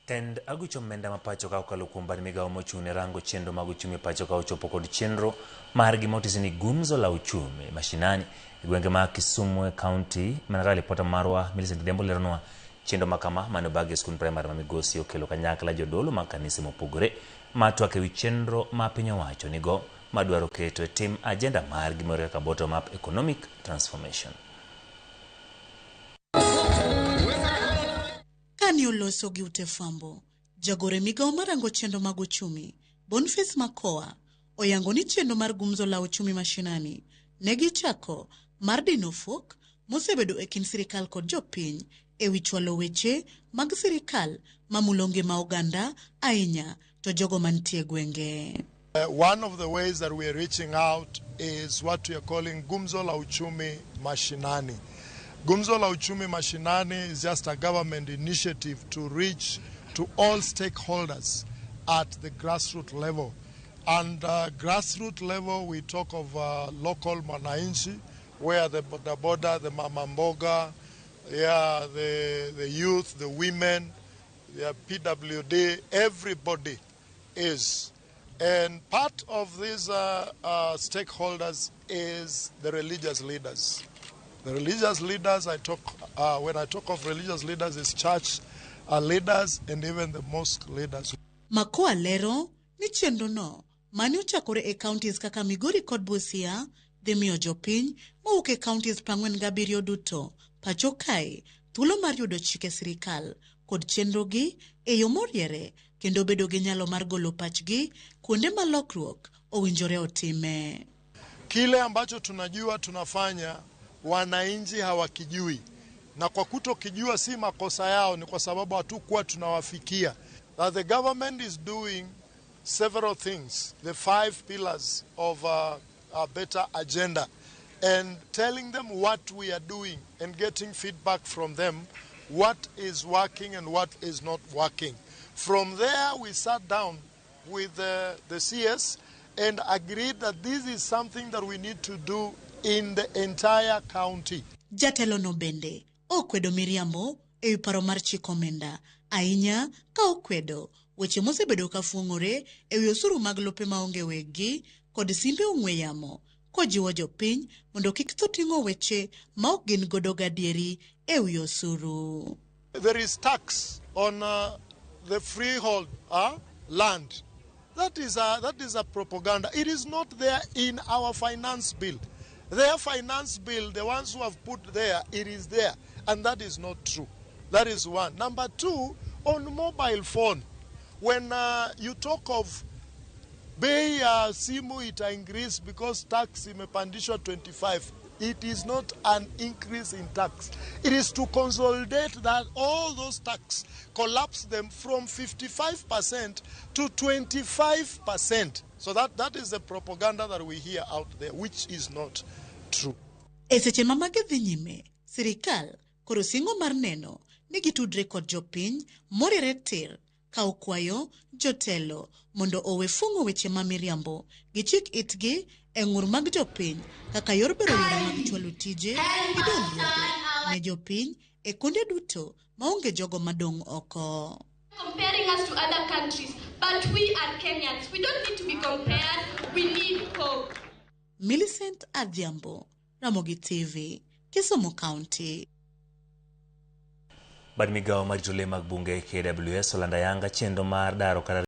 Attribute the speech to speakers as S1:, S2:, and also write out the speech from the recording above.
S1: Tend agucho menda mapacho ka okalo kuom bad migawo mochune rango chenro mag uchumi pacho ka ochopo kod chenro mar gimotisi ni gumzo la uchumi mashinani gwenge ma Kisumu County. Manaka ripota marwa Millicent Dembo leronwa chenro makama mano bagi skul primary ma migosi okelo kanyakla jodolo ma kanise mopogore matwak ewi chenro ma piny owacho nigo madwaro keto e tim agenda mar gimoro kaka bottom up economic transformation.
S2: Kani oloso gi ute fwambo, jagore migawo marango chenro mag uchumi Boniface Makoa oyango ni chenro mar gumzo la uchumi mashinani negi chako mar dino fuok mosebedo e kind sirikal kod jopiny ewi chwalo weche mag sirikal mamulo ngima oganda ahinya to jogo mantie gwenge.
S3: One of the ways that we are reaching out is what we are calling Gumzo la Uchumi Mashinani. Gumzo la Uchumi Mashinani is just a government initiative to reach to all stakeholders at the grassroots level. And grassroots level, we talk of local Mwananchi, where the border, the mama mboga, the youth, the women, the PWD, everybody is. And part of these stakeholders is the religious leaders. The religious leaders, when I talk of religious leaders, is church leaders and even the mosque leaders.
S2: Makoa lero ni chenro no mani uchakore e counties kaka Migori kod Busia dhi miyo jopiny mowuok e counties 47 duto pacho kae thuolo mar yudo chike sirikal kod chenro gi e yo moriere kendo bedo gi nyalo mar golo pachgi kuonde ma lokruok owinjore otime.
S3: Kile ambacho tunajua tunafanya wananchi hawakijui, na kwa kutokijua si makosa yao, ni kwa sababu hatukuwa tunawafikia. That the government is doing several things, the 5 pillars of a better agenda, and telling them what we are doing and getting feedback from them, what is working and what is not working. From there, we sat down with the CS and agreed that this is something that we need to do in the entire county.
S2: Jatelo no bende okwedo miriambo e paro mar chiko omenda ahinya ka okwedo weche mosebedo ka fuong'ore e osuru mag lope maonge wegi kod simbe ong'we yamo kojiwo jopiny mondo kik tho ting'o weche ma ok gin godo gadieri e osuru.
S3: There is tax on the freehold land. That is a propaganda. It is not there in our finance bill. Their finance bill, the ones who have put there, it is there. And that is not true. That is one. Number 2, on mobile phone, when you talk of bei ya simu ita increase because tax imepandishwa 25, it is not an increase in tax. It is to consolidate that all those tax, collapse them from 55% to 25%. So that is the propaganda that we hear out there, which is not true.
S2: E seche mamage dhi nyime, sirikal koro singo mar neno ni gitudre kod jopiny moriere tir ka okwayo jotelo mondo owe fungo weche ma miriambo gichik itgi e ng'ur mag jopiny kaka yor bero yore mag chwalo tije gi dongruok ne jopiny e kuonde duto maonge jogo madong' oko.
S4: Comparing us to other countries, but we are Kenyans. We don't need to be compared. We need hope.
S2: Millicent Adhiambo, Ramogi TV, Kisumu County.
S1: Bad migawo marito le mag bunge KWS olanda yanga chenro mar daro kata